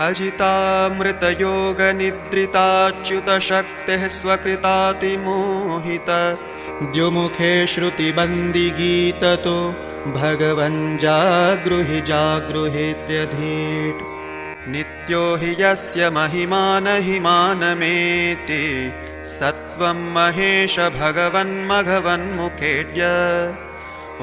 अजितामृतयोगनिद्रिताच्युतशक्तिः स्वकृतातिमोहित द्युमुखे श्रुतिबन्दिगीततो भगवन् जागृहि जागृहेत्यधीट् नित्यो हि यस्य महिमानहिमानमेति सत्वं महेश भगवन्मघवन्मुखेड्य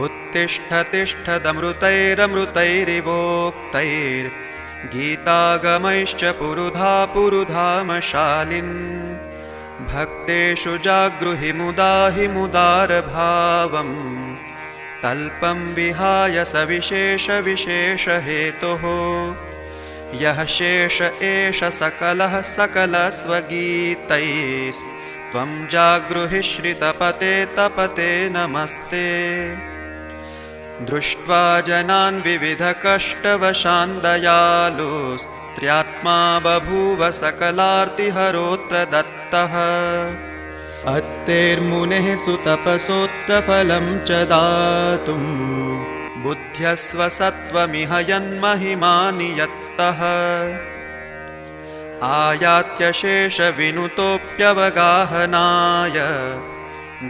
उत्तिष्ठतिष्ठदमृतैरमृतैरिवोक्तैर्गीतागमैश्च पुरुधा पुरुधामशालिन् भक्तेषु जागृहि मुदा हि मुदारभावम् तल्पं विहाय सविशेषविशेषहेतुः यः शेष एष सकलः सकलस्वगीतैस्त्वं जागृहि श्रितपते तपते नमस्ते दृष्ट्वा जनान् विविधकष्टवशान् दयालुस्त्र्यात्मा बभूव सकलार्तिहरोऽत्र दत्तः अत्तेर्मुनेः सुतपसोऽत्र फलं च दातुं बुद्ध्यस्व सत्त्वमिह यन्महिमानि यत्तः आयात्य शेषविनुतोऽप्यवगाहनाय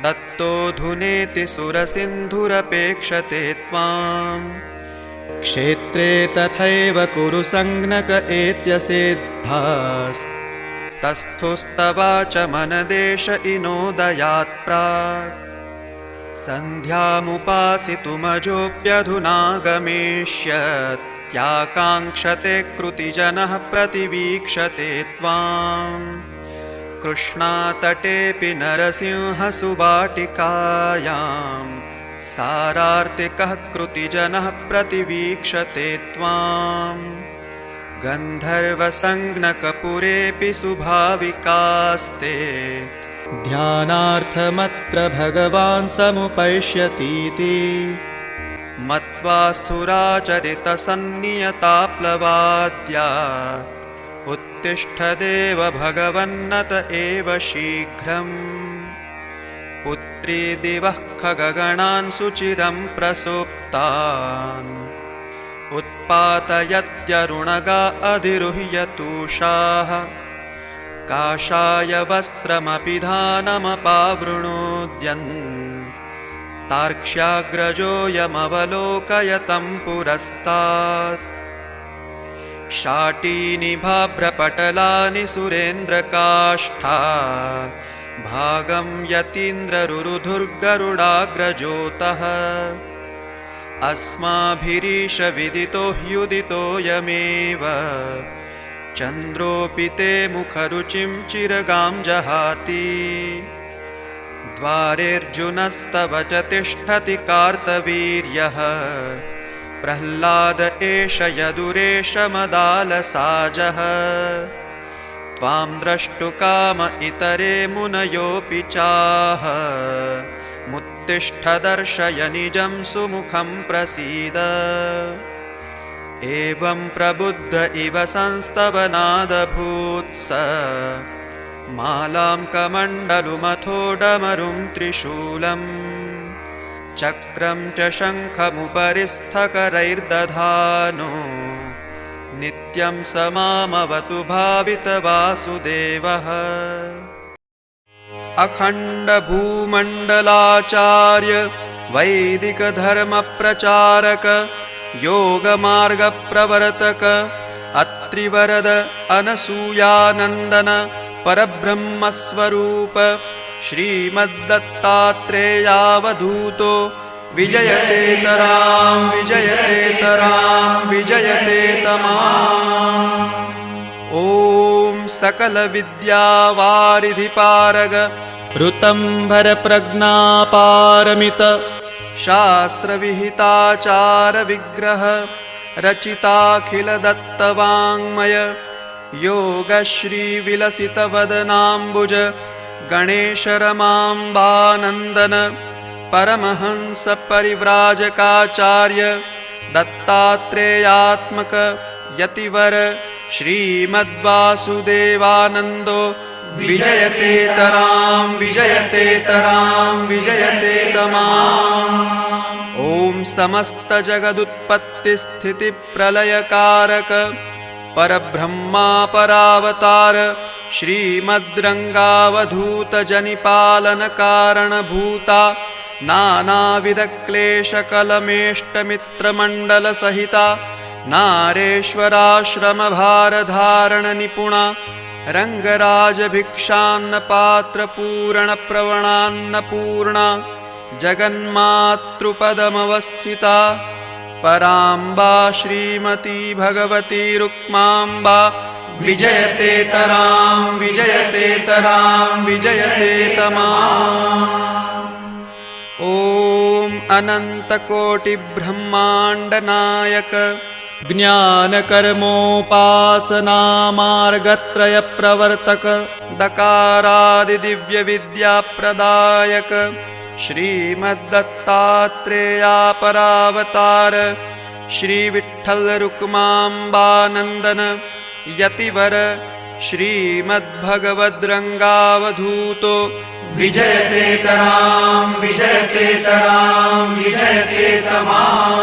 दत्तोऽधुनेति सुरसिन्धुरपेक्षते त्वाम् क्षेत्रे तथैव कुरु संज्ञक एत्यसेद्धास्तस्थुस्तवाच मनदेश इनोदयात् प्राक् सन्ध्यामुपासितुमजोऽप्यधुनागमिष्यत्याकाङ्क्षते कृतिजनः प्रतिवीक्षते त्वाम् कृष्णातटेऽपि नरसिंहसुवाटिकायां सारार्तिकः कृतिजनः प्रतिवीक्षते त्वाम् गन्धर्वसंज्ञकपुरेऽपि सुभाविकास्ते ध्यानार्थमत्र भगवान् समुपैष्यतीति मत्वा स्थुराचरितसन्नियताप्लवाद्या उत्तिष्ठदेव भगवन्नत एव शीघ्रम् पुत्री दिवः खगगणान् सुचिरं प्रसुप्तान् उत्पातयत्यरुणगा अधिरुह्य तूषाः काषाय वस्त्रमपि धानमपावृणोद्यन् तार्क्ष्याग्रजोऽयमवलोकयतं पुरस्तात् शाटीनिभाभ्रपटलानि सुरेन्द्रकाष्ठा भागं यतीन्द्ररुरुधुर्गरुडाग्रजोतः अस्माभिरीश विदितो ह्युदितोऽयमेव चन्द्रोऽपि ते मुखरुचिं चिरगां जहाति द्वारेऽर्जुनस्तव च तिष्ठति कार्तवीर्यः प्रह्लाद एष यदुरेष मदालसाजः त्वां द्रष्टुकाम इतरे मुनयोऽपि चाह मुत्तिष्ठ दर्शय निजं सुमुखं प्रसीद एवं प्रबुद्ध इव संस्तवनादभूत्स मालां कमण्डलुमथोडमरुं त्रिशूलम् चक्रं च शङ्खमुपरि स्थकरैर्दधानो नित्यं स मामवतु भावितवासुदेवः अखण्डभूमण्डलाचार्य वैदिकधर्मप्रचारक योगमार्गप्रवर्तक अत्रिवरद अनसूयानन्दन परब्रह्मस्वरूप श्रीमद्दत्तात्रेयावधूतो विजयतेतरां विजयतेतरां विजयतेतमाम् ॐ सकलविद्यावारिधिपारग ऋतम्भरप्रज्ञापारमित शास्त्रविहिताचारविग्रह रचिताखिलदत्तवाङ्मय योगश्रीविलसितवदनाम्बुज गणेशरमाम्बानन्दन परमहंसपरिव्राजकाचार्य दत्तात्रेयात्मक यतिवर श्रीमद्वासुदेवानन्दो विजयतेतरां विजयतेतरां विजयतेतमाम् ॐ समस्तजगदुत्पत्तिस्थितिप्रलयकारक परब्रह्मा परावतार श्रीमद्रङ्गावधूतजनिपालनकारणभूता नानाविधक्लेशकलमेष्टमित्रमण्डलसहिता नारेश्वराश्रमभारधारणनिपुणा रङ्गराजभिक्षान्नपात्रपूरणप्रवणान्नपूर्णा जगन्मातृपदमवस्थिता पराम्बा श्रीमती भगवती रुक्माम्बा विजयतेतरां विजयतेतरां विजयतेतमाम्। ॐ अनन्तकोटिब्रह्माण्डनायक ज्ञानकर्मोपासनामार्गत्रयप्रवर्तक दकारादिदिव्यविद्याप्रदायक श्रीमद्दत्तात्रेयापरावतार श्रीविठ्ठलरुक्माम्बानन्दन यतिवर श्रीमद्भगवद्रङ्गावधूतो विजयतेतरां विजयतेतरां विजयतेतमाम्।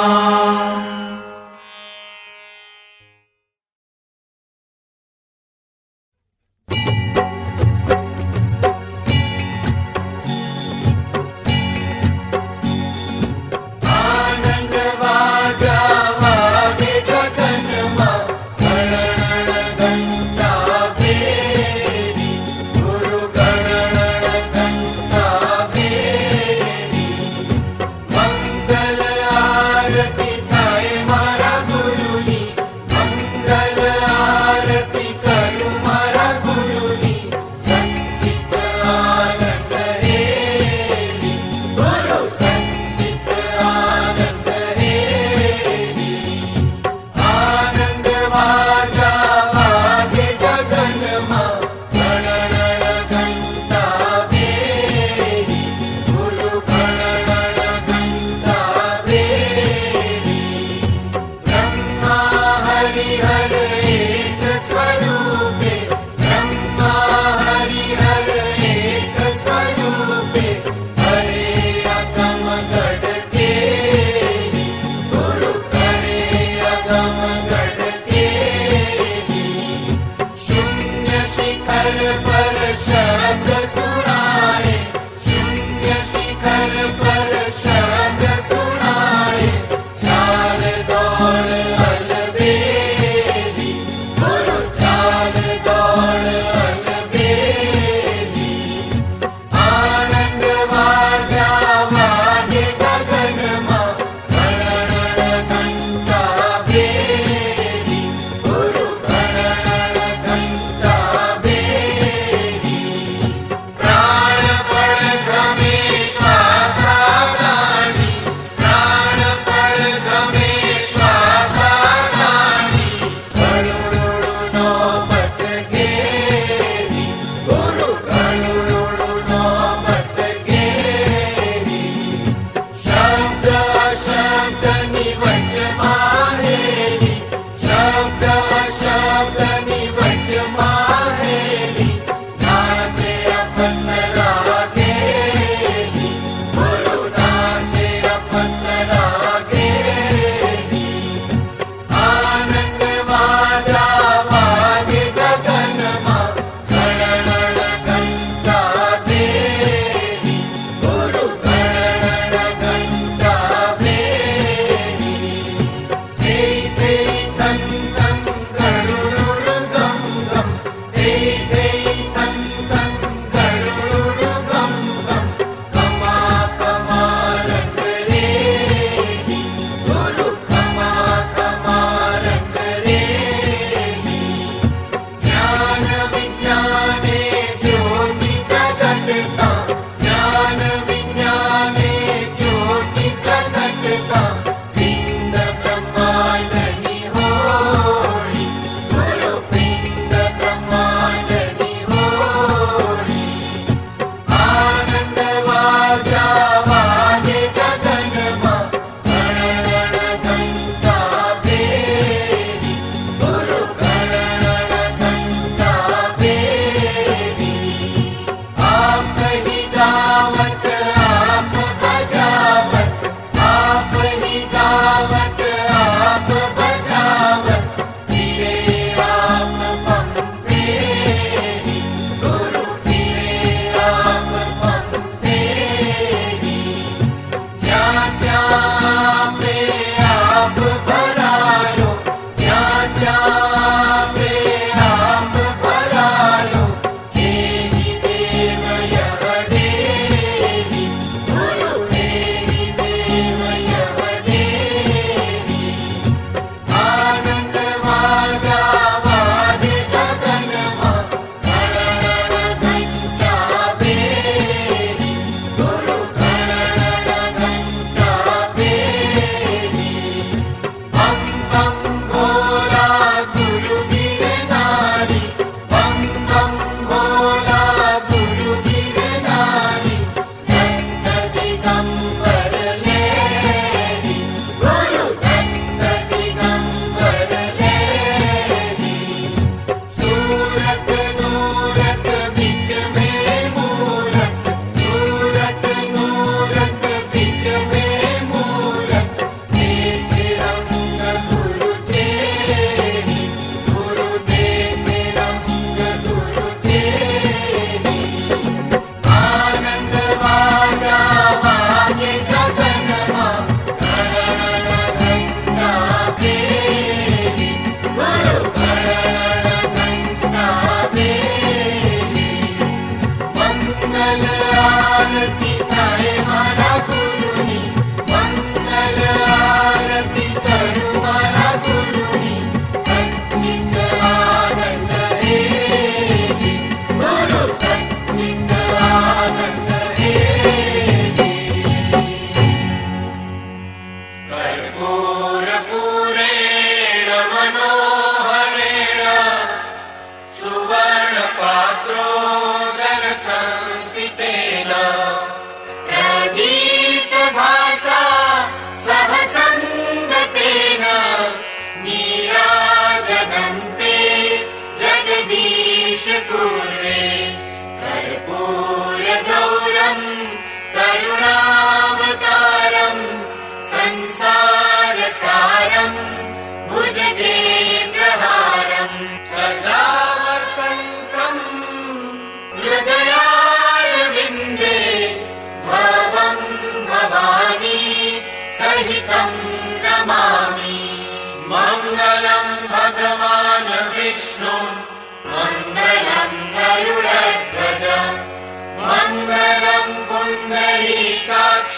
मंगल आरती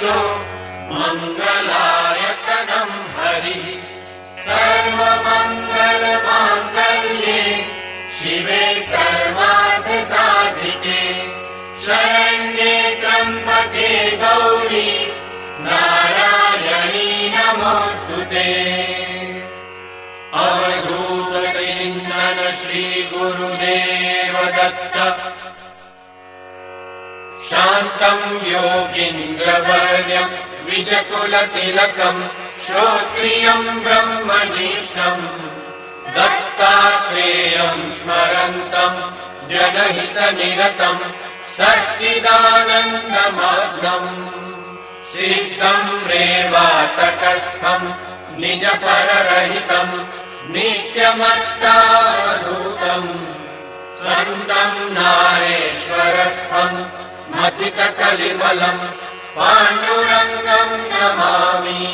यशो मङ्गलायतनं हरिः सर्वमङ्गलमाङ्गल्ये शिवे सर्वार्थसाधिके शरण्ये त्र्यम्बके गौरी नारायणी नमोऽस्तुते। अवधूतचिन्तन श्री गुरुदेव दत्त शान्तं योगीन्द्रवर्यं विजकुलतिलकं श्रोत्रियं ब्रह्मनिष्ठम् दत्तात्रेयं स्मरन्तं जनहितनिरतं सच्चिदानन्दमग्नं सिद्धं रेवातटस्थं निजपररहितं नित्यमत्तावधूतं सन्तं नारेश्वरस्थं मथितकलिमलं पाण्डुरङ्गं नमामि।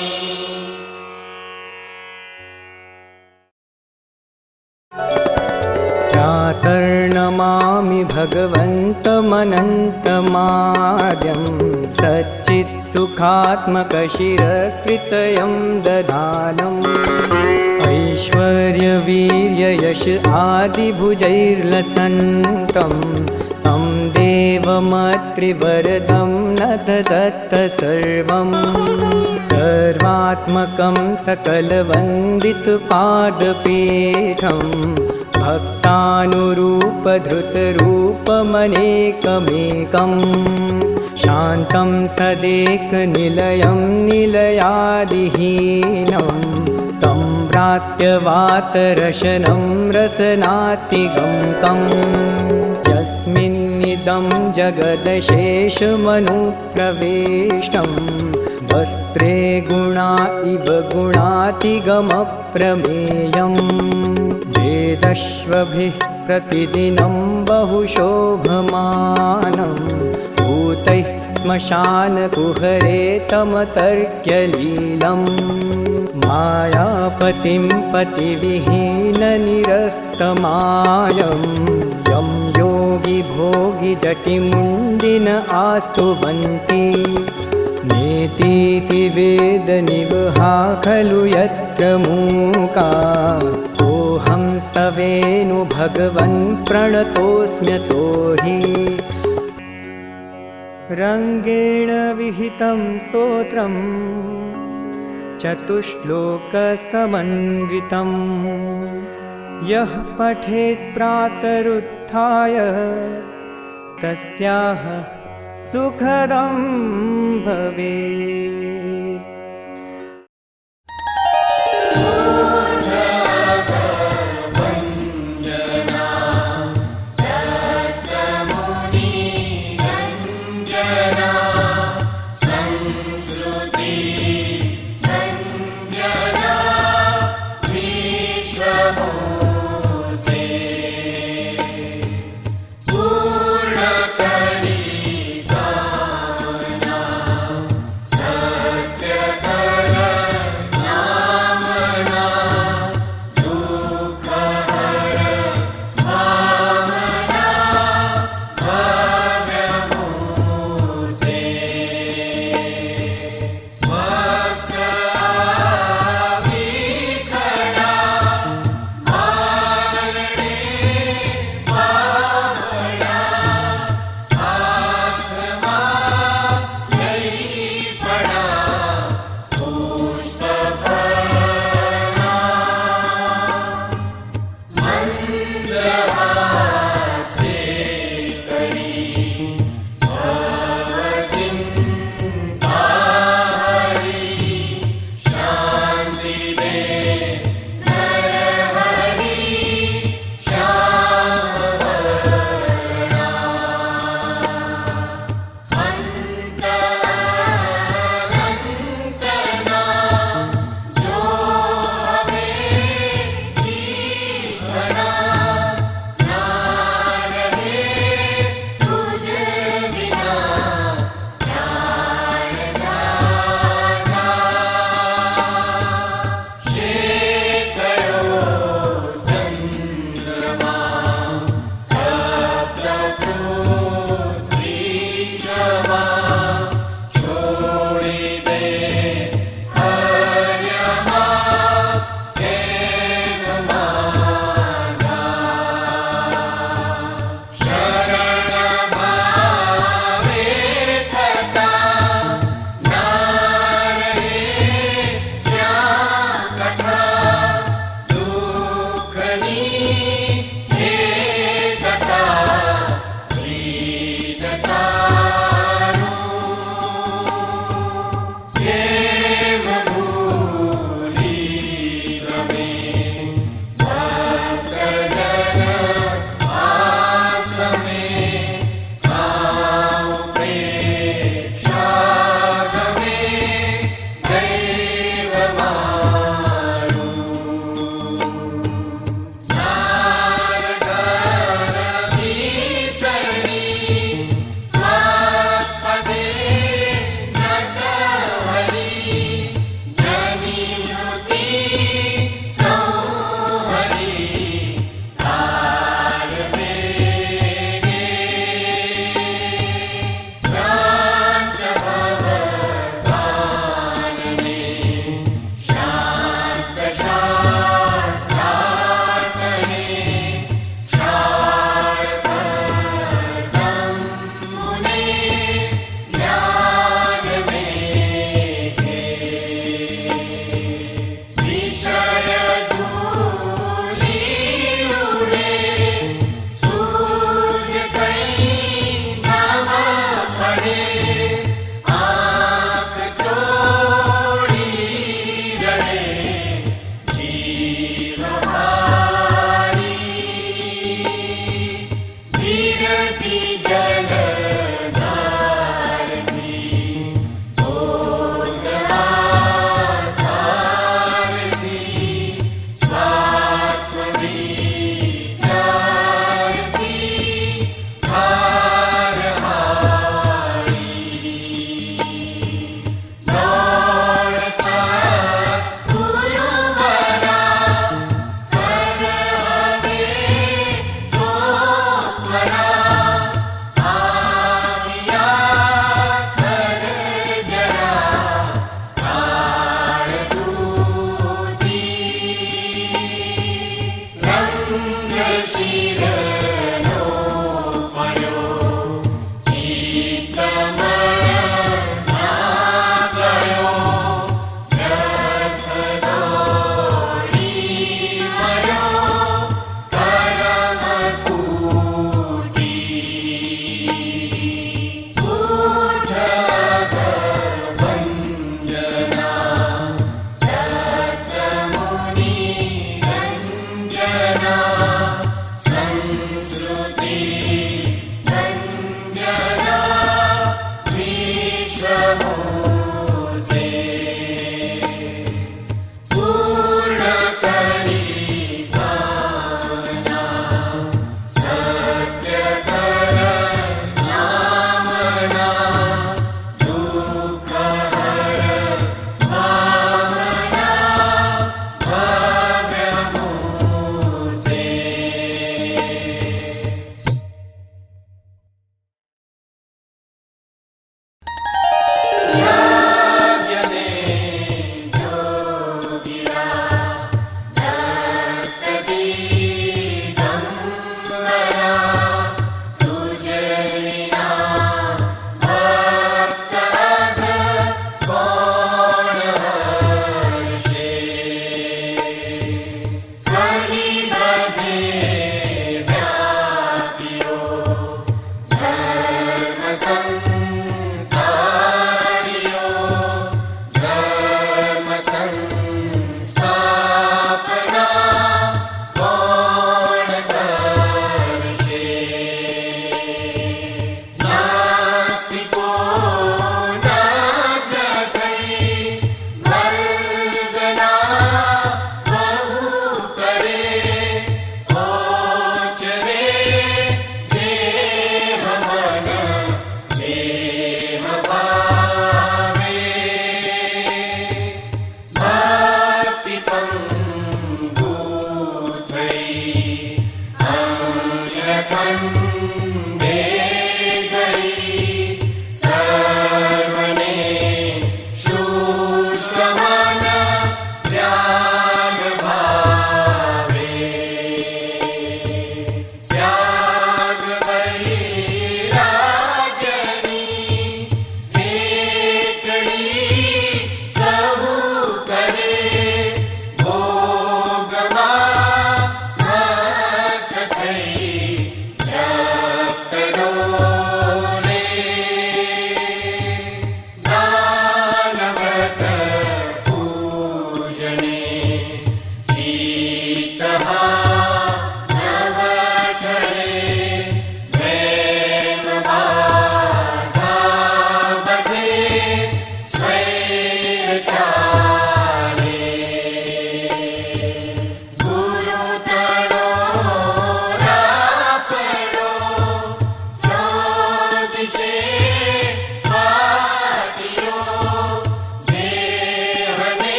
प्रातर्नमामि भगवन्तमनन्तमाद्यं सच्चित्सुखात्मकशिरस्त्रितयं दधानम् ऐश्वर्यवीर्ययश आदिभुजैर्लसन्तं तं देवमत्रिवरदं न ददत्त सर्वं सर्वात्मकं सकलवन्दितपादपीठं भक्तानुरूपधृतरूपमनेकमेकं शान्तं सदेकनिलयं निलयादिहीनं तं भ्रात्यवातरशनं रसनातिगम्कं यस्मिन्निदं जगदशेषमनुप्रवेष्टं वस्त्रे गुणा इव गुणातिगमप्रमेयम् वेदश्वभिः प्रतिदिनं बहुशोभमानं भूतैः श्मशानकुहरेतमतर्क्यलीलं मायापतिं पतिविहीननिरस्तमायं यं योगिभोगिजटिमुण्डिन आस्तुवन्ति नेतीति वेदनिवहा खलु यत्र मूका कोऽहं स्तवेनु भगवन् प्रणतोऽस्म्यतो हि रङ्गेण विहितं स्तोत्रं चतुश्लोकसमन्वितं यः पठेत् प्रातरुत्थाय तस्याः सुखदं भवेत्। पूर्णकलिकामना Yeah.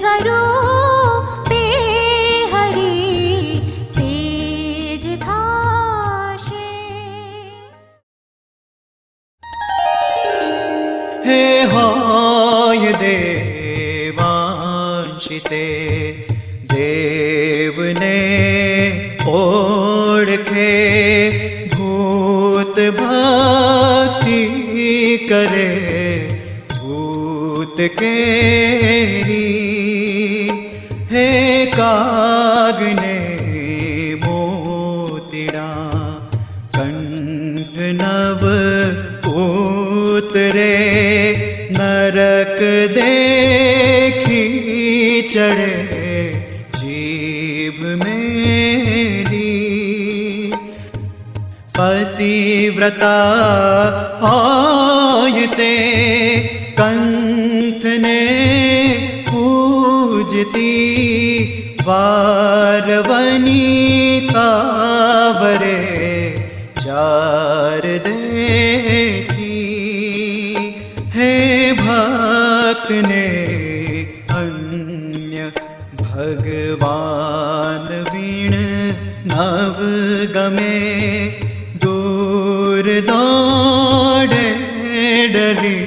સ્વરૂપે હરી તેજ થાશે. હે હોય દેવાંશિતે દેવને ઓળખે ભૂત ભક્તિ કરે ભૂત કેરી. હે કાગને મોતીડા કંઠ નવ ઉતરે નરક દેખી ચડે જીભ મેરી. પતિવ્રતા હોય તે કંઠને પૂજતી વાર વનિતા વરે ચાર દેખી. હે ભક્તને અન્ય ભગવાન વીણ નવ ગમે દૂર દોડે ડરી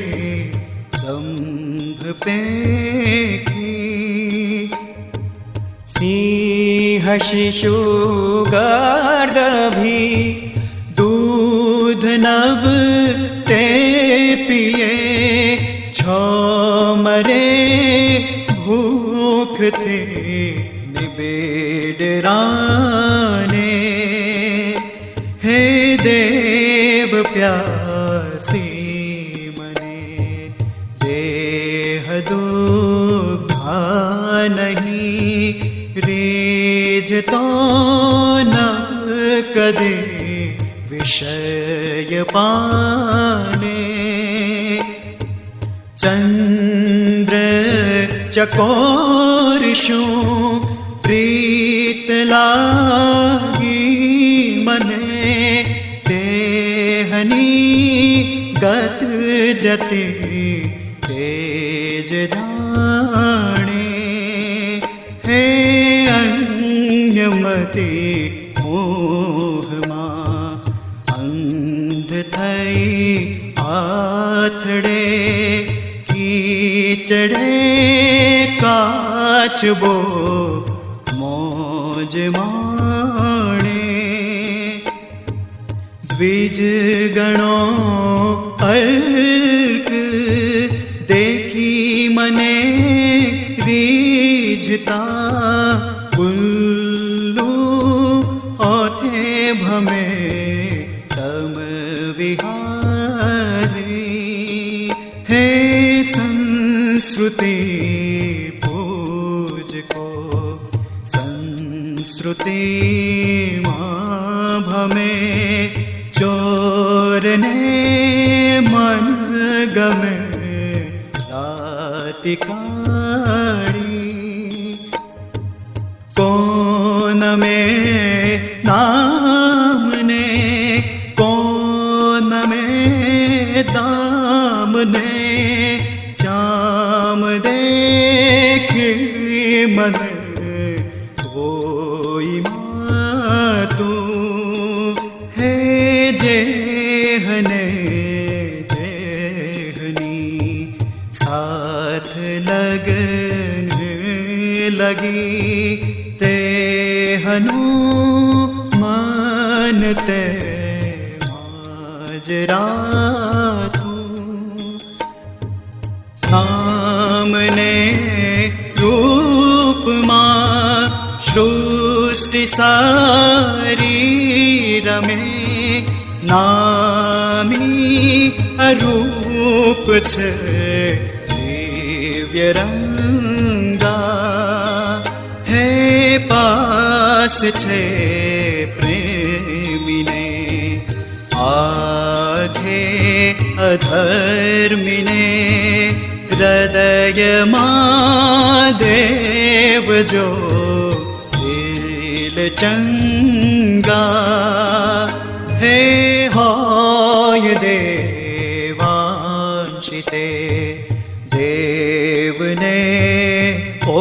દંભ પેખી. સિંહ શિશુ ગર્દભી दूध नव ते पिए छो मरे भूख थे निबेड़ राने. हे देव प्यासी मने देह दुखा नहीं रेज तो न कदे विषय पाने. चंद्र चकोर शू प्रीत लागी मने देहनी गत जते तेज जाने. हे अन्यमति मोहमा अंध थई आथड़े कीचड़े काचबो मोज माणे. द्विज गणो अर्क देखी मने रीझता उल्लू ओथे भमे तम विहारी. हे संस्कृति पूज को संस्कृति माँ भमे चोर ने मन गमे राति काड़ी. कौन में नाम ने कौन में दाम ने चाम देखी मन कोई मातू. हे जेहने जेहनी साथ लगन लगी ते हनु मानते माजरा तू. नामने रूप मां सृष्टि सारी रमे नामी अरूप छे दिव्य रंगा. हे पास छे प्रेमीने आधे अधर्मिने हृदय देव जो दिल चंगा. हे होय देवांशिते देवने ओ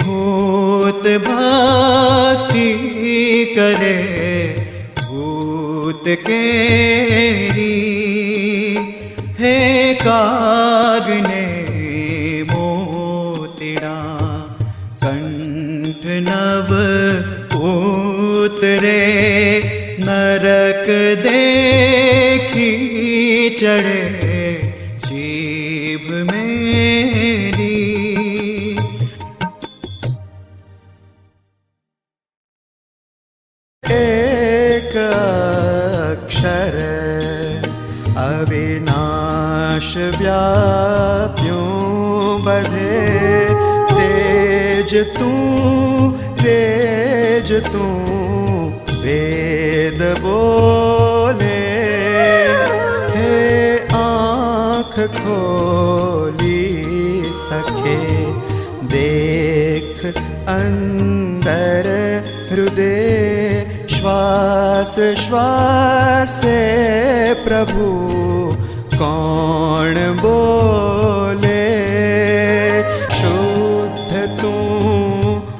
भूत भक्ति करे भूत केरी हे कागने मोतिरा कंठ नव उतरे नरक देखी चढ़े जीभ मेरी। एक अक्षर अविनाश व्याप्यों बढ़े तेज तू वेद बोले हे आँख खोली सखे देख अंदर हृदय श्वास श्वास से प्रभु कौन बोले शुद्ध तू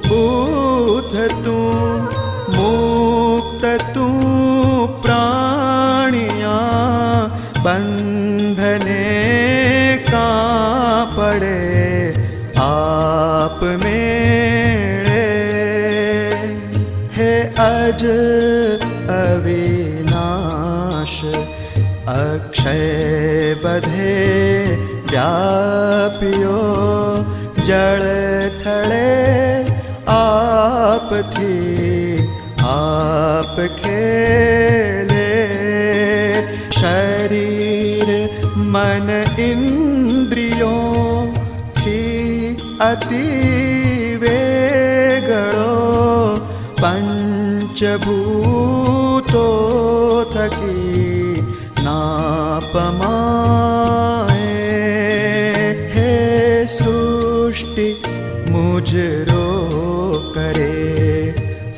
बुद्ध तू मुक्त तू प्राणियाँ बंधने का पड़े आप मेरे हे अज अविनाश अक्षय बधे व्यापियो जड़ थड़े आप थी आप खेले शरीर मन इंद्रियों थी अति वेगड़ो पंचभूतो थकी नापमाए हे सृष्टि मुझरो करे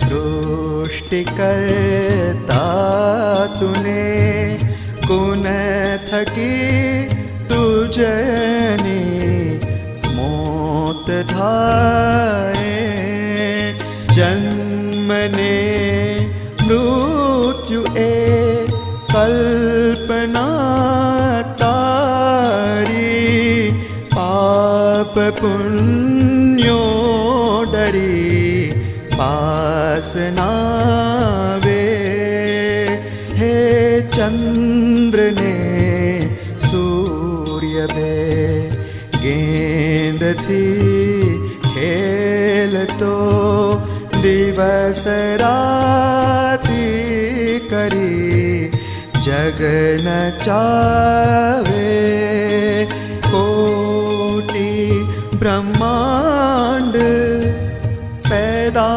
सृष्टि करता तूने कुन थकी तुझनी मोत धाए जन्मने मृत्यु ए कल्पना तारी पाप पुण्यो डरी पास नावे हे चंद्र ने सूर्य बे गेंद थी खेल तो दिवस राति करी जग न चावे कोटि ब्रह्मांड पैदा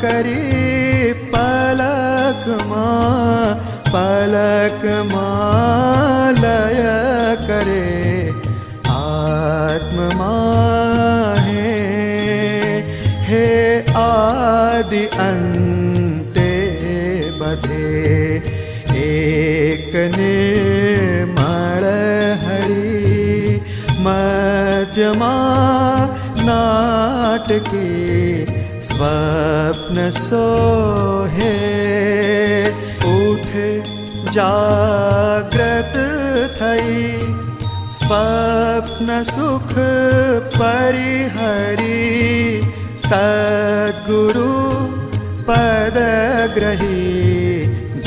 करी पलक लय करे आत्म माहे हे आदि अंते बधे एक निर्मल हरि मध्यमा नाटकी स्वप्न सोहे उठे जागृत थई स्वप्न सुख परिहरी सद्गुरु पद ग्रही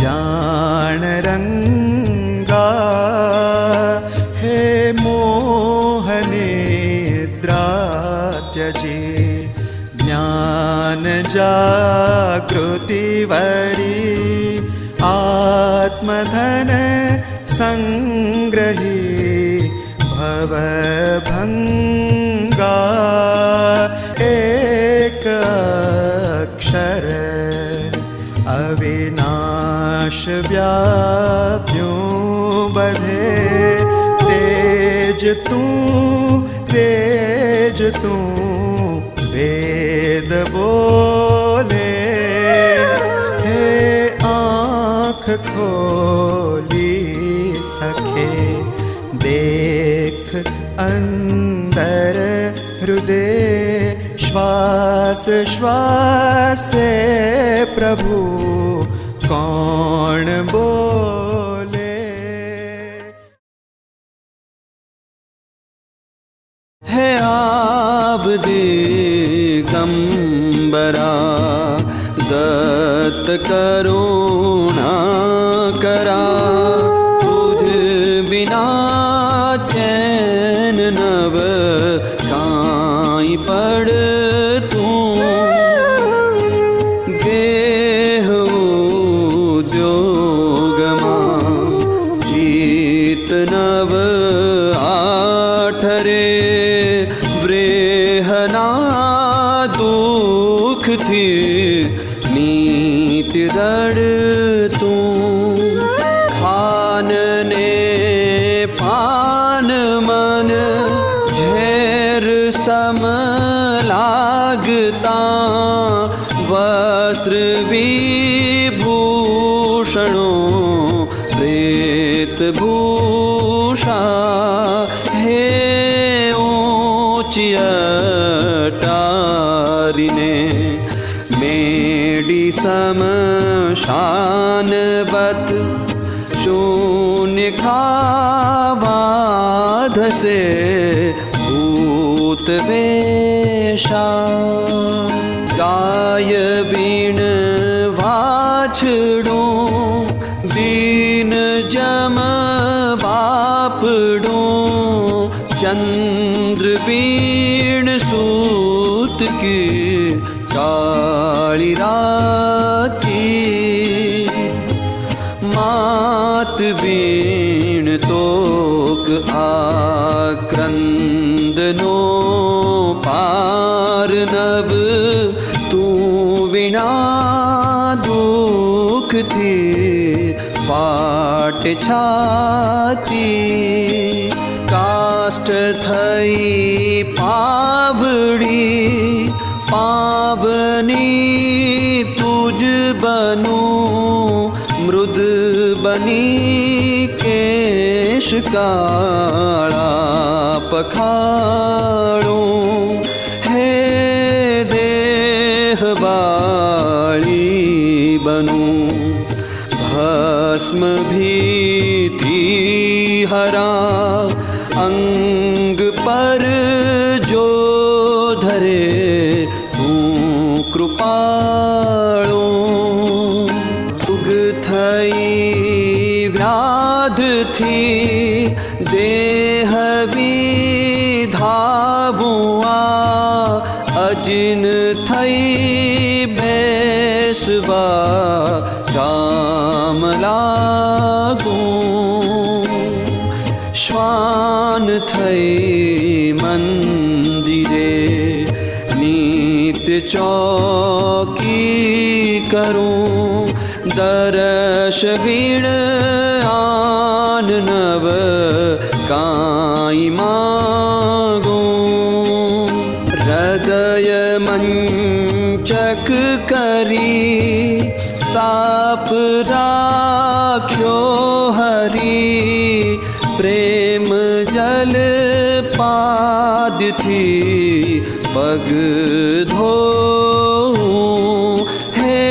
जान रंगा हे मोहनिद्रा त्यजी ज्ञान जागृति वरी आत्मधन संग्रही भवभंगा एक अक्षर अविनाश व्याप्यों बधे तेज तू वेद बोले हे आँख खोली सखे देख अंदर हृदय श्वास श्वासे प्रभु कौन बोले। है आब दिगंबरा दत्त करुणा करा, तुझ बिना चैन नव काई पड़ तू। गेह उद्योगमा जीत नव आठरे, ब्रेहना दुख थी नीति दड़ तू। खान ने पान मन झेर सम लागता, वस्त्र विभूषणों प्रेत भूषा। हे ऊंची अटारिने मेडी समशान बत, शून्य खाबाध से भूत वेशा। गाय बीण वाछड़ूं दीन जम बापड़ूं, चंद्र बीण सूत की काली राती। मात बीण तोक आक्रंदनो पार नभ, तू बिना दुख थी फाट छाती। काष्ठ थई पावड़ी पावनी तुझ बनू, मृद बनी केश काला पखाड़ूं। हे देह बाली बनूं, भस्म भीति हरा अंग पर जो धरे, तू कृपाळु। उग थई व्याध थी देह विधावुआ, अजिन थई बेसवा काम लागूं। श्वान थई मंदिरे नित्य चौकी करूं, दरश वीण आन नव काई मागूं। हृदय मंचक करी साप राख्यो हरी, प्रेम जल पाद थी पग धोऊं। हे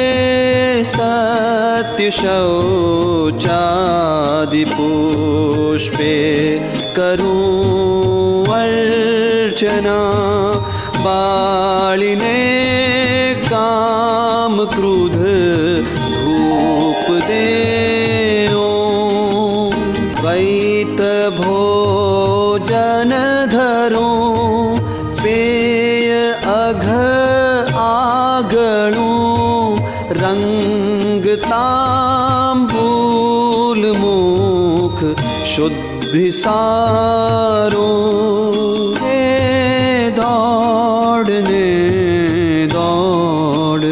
सत्य शौचादि पुष्पे करूं अर्चना, बालिने काम क्रोध धूप देऊं। वैत भोजन धरूं, पेय अघ आगणूं। रंग तांबूल मुख शुद्धि सारूं। दौड़ने दौड़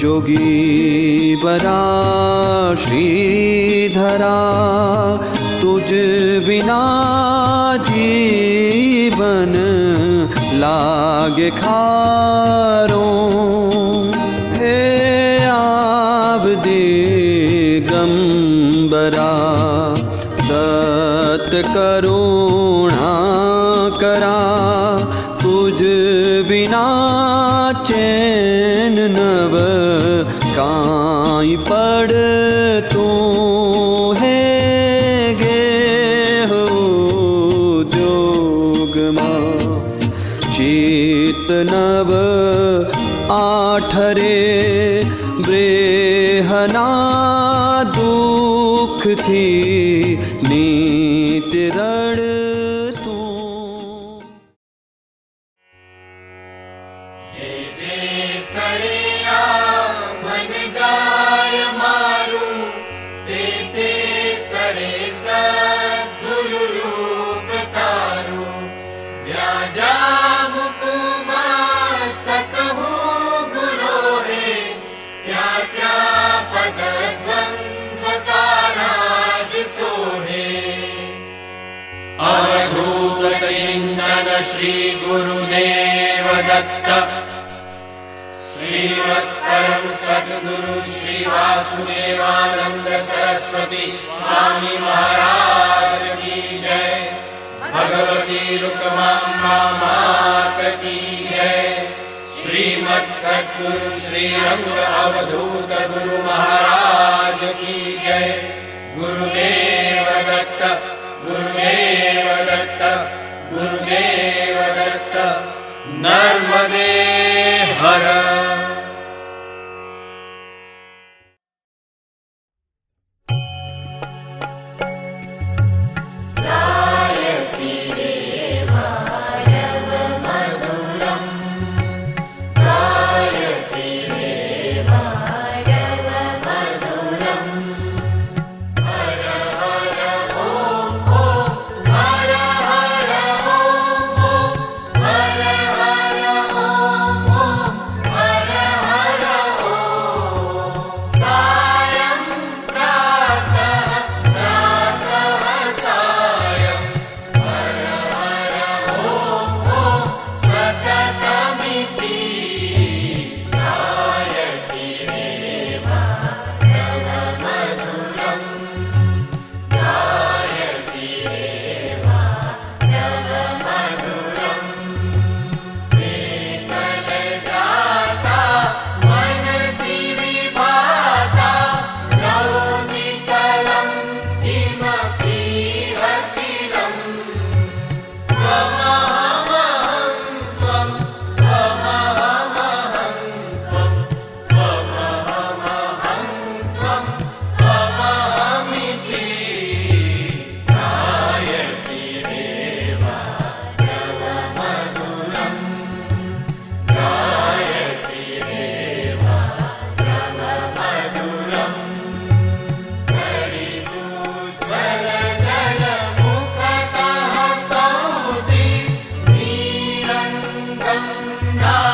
जोगी बरा श्रीधरा, तुझ बिना जीवन लागे खारों। हे आव दिगंबरा दत्त करुणा करा, तुझ बिना बिना चैन नव काई पड़तो है गे हो जोगमा चित नव आठरे ब्रेहना दुख थी नीत रड़तो જે જે સ્થળે આ મન જાય મારું તે તે સ્થળે સદ્ગુરુ રૂપ તારું જ્યાં જ્યાં મુકું મસ્તક હું ગુરો હે ત્યાં ત્યાં પદ દ્વંદ્વ તારા જ સોહે અવધૂત ચિંતન શ્રી ગુરુદેવ દત્ત श्रीमत् परम सद्गुरु श्री वासुदेवानंद सरस्वती स्वामी महाराज की जय। भगवती रुक्मांबा मात की जय। श्रीमत् सद्गुरु श्री रंग अवधूत गुरु महाराज की जय। गुरुदेव दत्त गुरुदेव दत्त गुरुदेव दत्त। नर्मदे हर। Nam